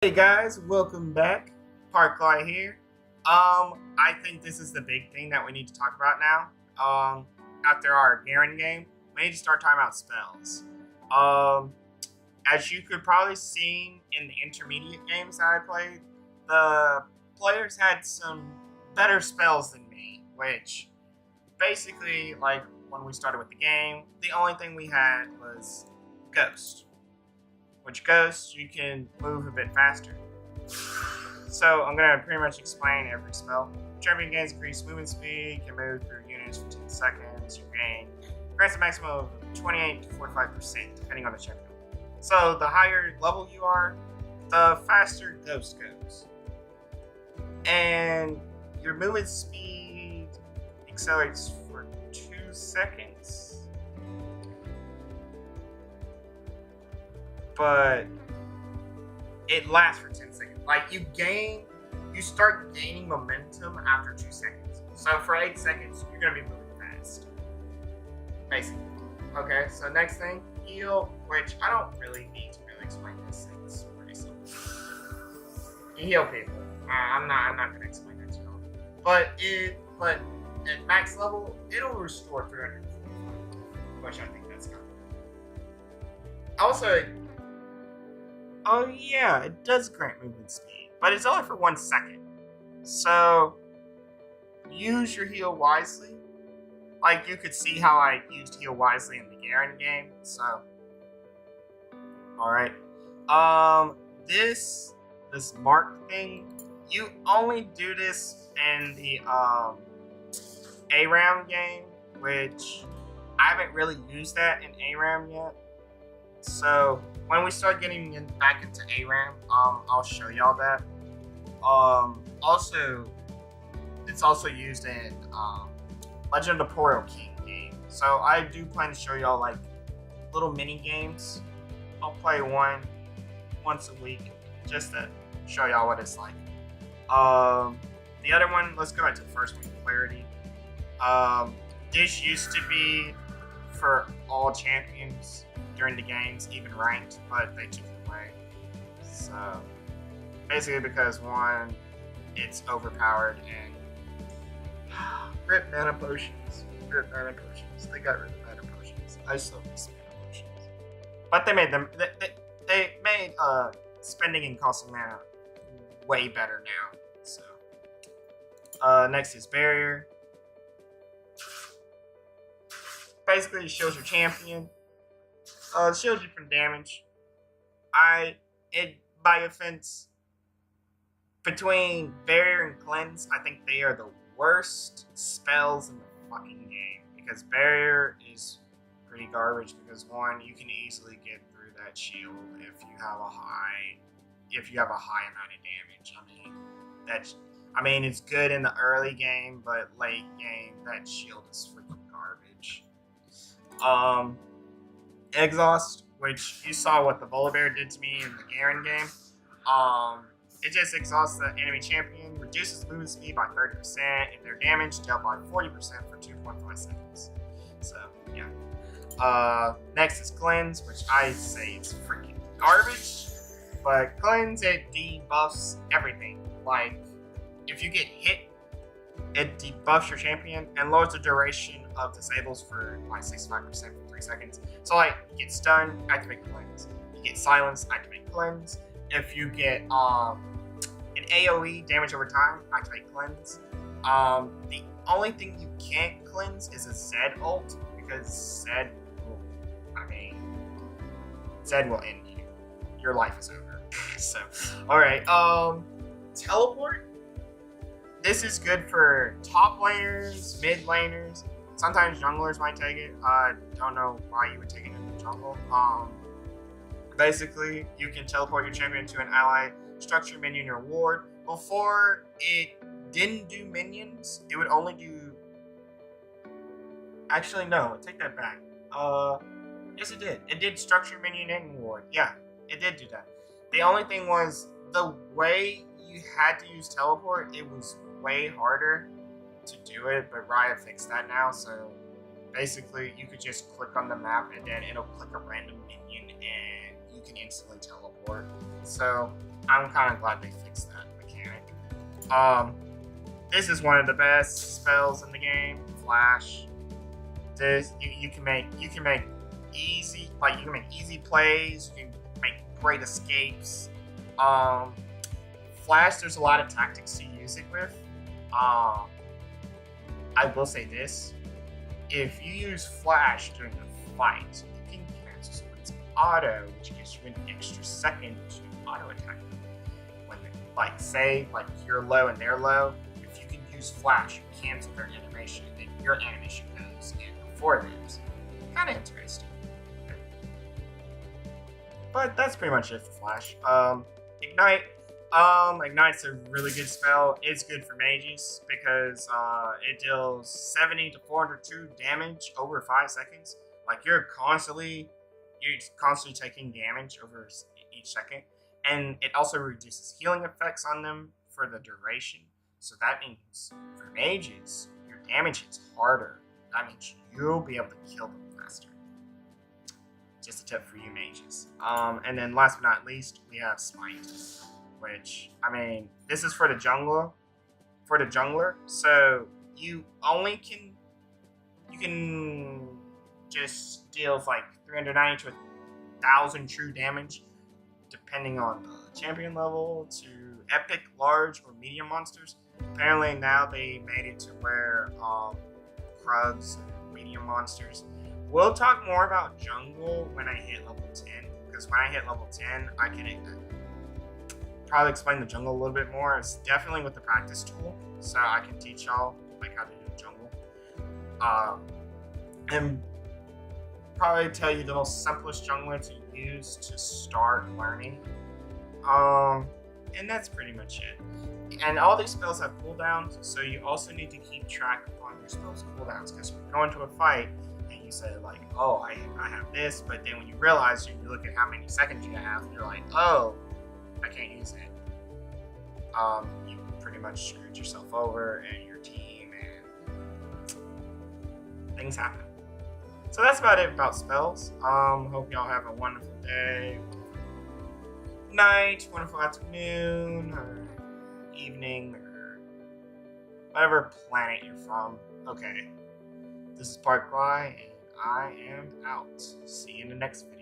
Hey guys, welcome back. Parklight here. I think this is the big thing that we need to talk about now. After our Garen game, we need to start talking about spells. Um, as you could probably see in the intermediate games that I played, the players had some better spells than me, which basically, like when we started with the game, the only thing we had was Ghost. Which Ghost, you can move a bit faster. So I'm gonna pretty much explain every spell. Champion gains increased movement speed, can move through units for 10 seconds. You gain grants a maximum of 28 to 45%, depending on the champion. So the higher level you are, the faster Ghost goes. And your movement speed accelerates for 2 seconds. But it lasts for 10 seconds. Like you start gaining momentum after 2 seconds. So for 8 seconds, you're gonna be moving fast. Basically. Okay, so next thing, heal, which I don't really need to really explain this thing. It's pretty simple. You heal people. I'm not gonna explain that to you. But at max level, it'll restore 345, which I think that's kind of cool. Also, oh yeah, it does grant movement speed, but it's only for 1 second. So use your heal wisely. Like you could see how I used heal wisely in the Garen game. So, all right. This mark thing, you only do this in the ARAM game, which I haven't really used that in ARAM yet. So when we start getting back into ARAM, I'll show y'all that. Also, it's also used in Legend of the Poro King game. So I do plan to show y'all like little mini games. I'll play one once a week just to show y'all what it's like. The other one, let's go back to the first one, Clarity. This used to be for all champions during the games, even ranked, but they took it away. So basically because one, it's overpowered and rip mana potions. Rip mana potions. They got rid of mana potions. I still miss mana potions. But they made them they made spending and costing mana way better now. So next is Barrier. Basically it shows your champion. It shields you from damage. By offense, between Barrier and Cleanse, I think they are the worst spells in the fucking game. Because Barrier is pretty garbage because one, you can easily get through that shield if you have a high amount of damage. I mean it's good in the early game, but late game that shield is freaking garbage. Exhaust, which you saw what the Volibear did to me in the Garen game. It just exhausts the enemy champion, reduces movement speed by 30%, and their damage dealt by 40% for 2.5 seconds. So, yeah. Next is Cleanse, which I say is freaking garbage. But Cleanse, it debuffs everything. Like, if you get hit, it debuffs your champion and lowers the duration of disables for like 65% for 3 seconds. So like you get stunned, activate Cleanse. You get silenced, activate Cleanse. If you get an AoE, damage over time, activate Cleanse. The only thing you can't cleanse is a Zed ult, because Zed will end you. Your life is over. So, alright, teleport. This is good for top laners, mid laners. Sometimes junglers might take it. I don't know why you would take it in the jungle. Basically, you can teleport your champion to an ally, structure minion or ward. Before, it didn't do minions. It would only do... Actually, no. Take that back. Yes, it did. It did structure minion and ward. Yeah, it did do that. The only thing was, the way you had to use teleport, it was way harder to do it, but Riot fixed that now, so basically you could just click on the map and then it'll click a random minion and you can instantly teleport. So I'm kind of glad they fixed that mechanic. Um, this is one of the best spells in the game. Flash. This you can make easy you can make easy plays. You can make great escapes. Flash. There's a lot of tactics to use it with. I will say this: if you use Flash during the fight, you can cancel someone's auto, which gives you an extra second to auto attack them. When say you're low and they're low, if you can use Flash, you cancel their animation, and then your animation goes in before theirs. Kind of interesting. But that's pretty much it for Flash. Ignite. Ignite's a really good spell. It's good for mages because it deals 70 to 402 damage over 5 seconds. You're constantly taking damage over each second, and it also reduces healing effects on them for the duration. So that means for mages, your damage hits harder. That means you'll be able to kill them faster. Just a tip for you mages. And then last but not least, we have Smite, which, this is for the jungler. So you can just deal 390 to 1,000 true damage, depending on the champion level, to epic, large, or medium monsters. Apparently now they made it to where Krugs and medium monsters. We'll talk more about jungle when I hit level 10, because when I hit level 10, I can probably explain the jungle a little bit more. It's definitely with the practice tool, so I can teach y'all how to do jungle. And probably tell you the most simplest jungler to use to start learning. And that's pretty much it. And all these spells have cooldowns, so you also need to keep track on your spells' cooldowns, because when you go into a fight and you say oh, I have this, but then when you realize, you look at how many seconds you have, and you're like, oh, I can't use it. You pretty much screwed yourself over and your team, and things happen. So that's about it about spells. Hope y'all have a wonderful day, night, wonderful afternoon, or evening, or whatever planet you're from. Okay, this is Park Fly, and I am out. See you in the next video.